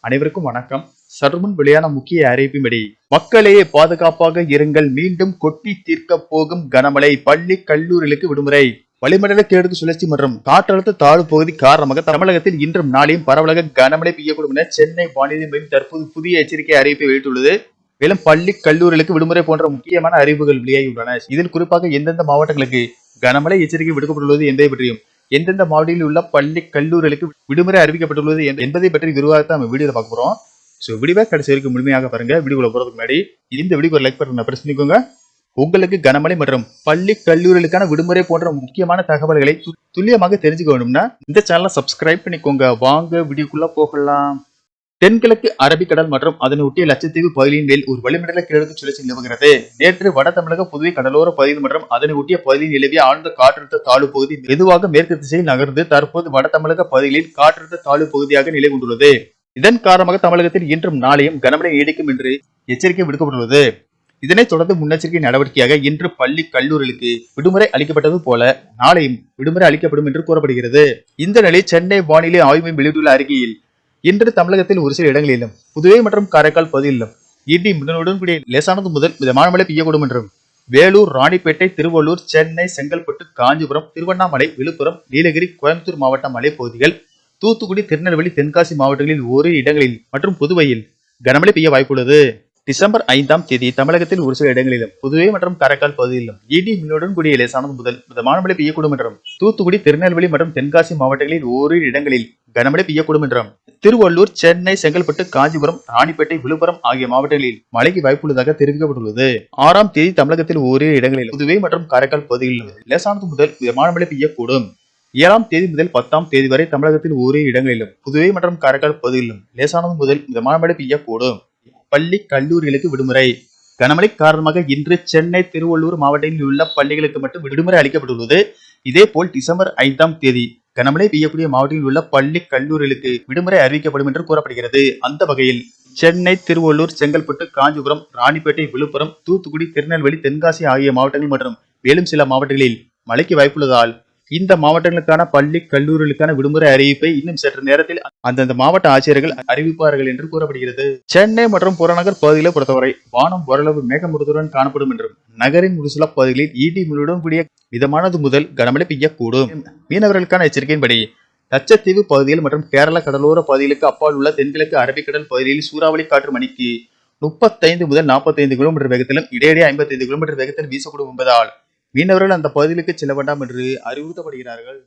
அனைவருக்கும் வணக்கம். சற்றுமுன் வெளியான முக்கிய அறிவிப்பின்படி மக்களே பாதுகாப்பாக இருங்கள், மீண்டும் கொட்டி தீர்க்க போகும் கனமழை, பள்ளி கல்லூரிகளுக்கு விடுமுறை. வளிமண்டல கிழக்கு சுழற்சி மற்றும் காற்றழுத்த தாழ்வு பகுதி காரணமாக தமிழகத்தில் இன்றும் நாளையும் பரவலாக கனமழை பெய்யக்கூடும் என சென்னை வானிலை மையம் தற்போது புதிய எச்சரிக்கை அறிவிப்பை வெளியிட்டுள்ளது. மேலும் பள்ளி கல்லூரிகளுக்கு விடுமுறை போன்ற முக்கியமான அறிவிப்புகள் வெளியாகியுள்ளன. இதில் குறிப்பாக எந்தெந்த மாவட்டங்களுக்கு கனமழை எச்சரிக்கை விடுக்கப்பட்டுள்ளது என்பதை பற்றியும், எந்தெந்த மாவட்டங்களில் உள்ள பள்ளி கல்லூரிகளுக்கு விடுமுறை அறிவிக்கப்பட்டுள்ளது என்பதை பற்றி விரிவாக நம்ம வீடியோல பார்க்க போறோம். ஸோ வீடியோ கடைசி வரைக்கும் முழுமையாக பாருங்க. வீடியோல போறதுக்கு முன்னாடி இந்த வீடியோ லைக் பட்டன் பிரஸ் பண்ணிக்கோங்க. உங்களுக்கு கனமழை மற்றும் பள்ளி கல்லூரிகளுக்கான விடுமுறை போன்ற முக்கியமான தகவல்களை துல்லியமாக தெரிஞ்சுக்க வேண்டும்னா இந்த சேனலை சப்ஸ்கிரைப் பண்ணிக்கோங்க. வாங்க வீடியோக்குள்ள போகலாம். தென்கிழக்கு அரபிக்கடல் மற்றும் அதனை ஒட்டிய லட்சத்தீவு பகுதியின் மேல் ஒரு வளிமண்டல கிழக்கு சுழற்சி நிலவுகிறது. நேற்று வட தமிழக புதுவை கடலோர பகுதி மற்றும் அதனை ஒட்டிய பகுதியில் நிலவிய ஆழ்ந்த காற்றழுத்த தாழ்வு பகுதி மெதுவாக மேற்கு திசையில் நகர்ந்து தற்போது வட தமிழக பகுதிகளில் காற்றழுத்த தாழ்வு பகுதியாக நிலை கொண்டுள்ளது. இதன் காரணமாக தமிழகத்தில் இன்றும் நாளையும் கனமழை நீடிக்கும் என்று எச்சரிக்கை விடுக்கப்பட்டுள்ளது. இதனைத் தொடர்ந்து முன்னெச்சரிக்கை நடவடிக்கையாக இன்று பள்ளி கல்லூரிகளுக்கு விடுமுறை அளிக்கப்பட்டது போல நாளையும் விடுமுறை அளிக்கப்படும் என்று கூறப்படுகிறது. இந்த நிலையில் சென்னை வானிலை ஆய்வு மையம் வெளியிட்டுள்ள அறிக்கையில் இன்று தமிழகத்தில் ஒரு சில இடங்களிலும் புதுவை மற்றும் காரைக்கால் பகுதியிலும் இடி மின்னலுடன் கூடிய லேசானது முதல் மிதமான மழை பெய்யக்கூடும் என்றும், வேலூர், ராணிப்பேட்டை, திருவள்ளூர், சென்னை, செங்கல்பட்டு, காஞ்சிபுரம், திருவண்ணாமலை, விழுப்புரம், நீலகிரி, கோயம்புத்தூர் மாவட்ட மலைப்பகுதிகள், தூத்துக்குடி, திருநெல்வேலி, தென்காசி மாவட்டங்களில் ஓரிரு இடங்களில் மற்றும் புதுவையில் கனமழை பெய்ய வாய்ப்புள்ளது. டிசம்பர் 5ஆம் தேதி தமிழகத்தில் ஒரு சில இடங்களிலும் புதுவை மற்றும் காரைக்கால் பகுதியிலும் இடி மின்னலுடன் கூடிய லேசானது முதல் மிதமான மழை பெய்யக்கூடும் என்றும், தூத்துக்குடி, திருநெல்வேலி மற்றும் தென்காசி மாவட்டங்களில் ஓரிரு இடங்களில் கனமழை பெய்யக்கூடும் என்றும், திருவள்ளூர், சென்னை, செங்கல்பட்டு, காஞ்சிபுரம், ராணிப்பேட்டை, விழுப்புரம் ஆகிய மாவட்டங்களில் மழைக்கு வாய்ப்புள்ளதாக தெரிவிக்கப்பட்டுள்ளது. 6ஆம் தேதி தமிழகத்தில் ஓரிரு இடங்களில் புதுவை மற்றும் காரைக்கால் பகுதிகளிலும் லேசானது முதல் மிதமான மழை பெய்யக்கூடும். 7ஆம் தேதி முதல் 10ஆம் தேதி வரை தமிழகத்தில் ஓரிரு இடங்களிலும் புதுவை மற்றும் காரைக்கால் பகுதிகளிலும் லேசானது முதல் மிதமான மழை பெய்யக்கூடும். பள்ளி கல்லூரிகளுக்கு விடுமுறை. கனமழை காரணமாக இன்று சென்னை, திருவள்ளூர் மாவட்டங்களில் உள்ள பள்ளிகளுக்கு மட்டும் விடுமுறை அளிக்கப்பட்டுள்ளது. இதேபோல் டிசம்பர் 5ஆம் தேதி கனமழை பெய்யக்கூடிய மாவட்டங்களில் உள்ள பள்ளி கல்லூரிகளுக்கு விடுமுறை அறிவிக்கப்படும் என்று கூறப்படுகிறது. அந்த வகையில் சென்னை, திருவள்ளூர், செங்கல்பட்டு, காஞ்சிபுரம், ராணிப்பேட்டை, விழுப்புரம், தூத்துக்குடி, திருநெல்வேலி, தென்காசி ஆகிய மாவட்டங்கள் மற்றும் மேலும் சில மாவட்டங்களில் மழைக்கு வாய்ப்புள்ளதால் இந்த மாவட்டங்களுக்கான பள்ளி கல்லூரிகளுக்கான விடுமுறை அறிவிப்பை இன்னும் சற்று நேரத்தில் அந்தந்த மாவட்ட ஆட்சியர்கள் அறிவிப்பார்கள் என்று கூறப்படுகிறது. சென்னை மற்றும் புறநகர் பகுதிகளை பொறுத்தவரை வானம் ஓரளவு மேகமூட்டத்துடன் காணப்படும் என்றும், நகரின் ஒரு சில பகுதிகளில் இடி மின்னலுடன் கூடிய மிதமானது முதல் கனமழை பெய்யக்கூடும். மீனவர்களுக்கான எச்சரிக்கையின்படி லட்சத்தீவு பகுதிகள் மற்றும் கேரள கடலோர பகுதிகளுக்கு அப்பால் உள்ள தென்கிழக்கு அரபிக்கடல் பகுதியில் சூறாவளி காற்று மணிக்கு 35 முதல் 45 கிலோமீட்டர் வேகத்திலும் இடையிடையே 55 கிலோமீட்டர் வேகத்தில் வீசக்கூடும் என்பதால் மீனவர்கள் அந்த பகுதிகளுக்கு செல்ல வேண்டாம் என்று அறிவுறுத்தப்படுகிறார்கள்.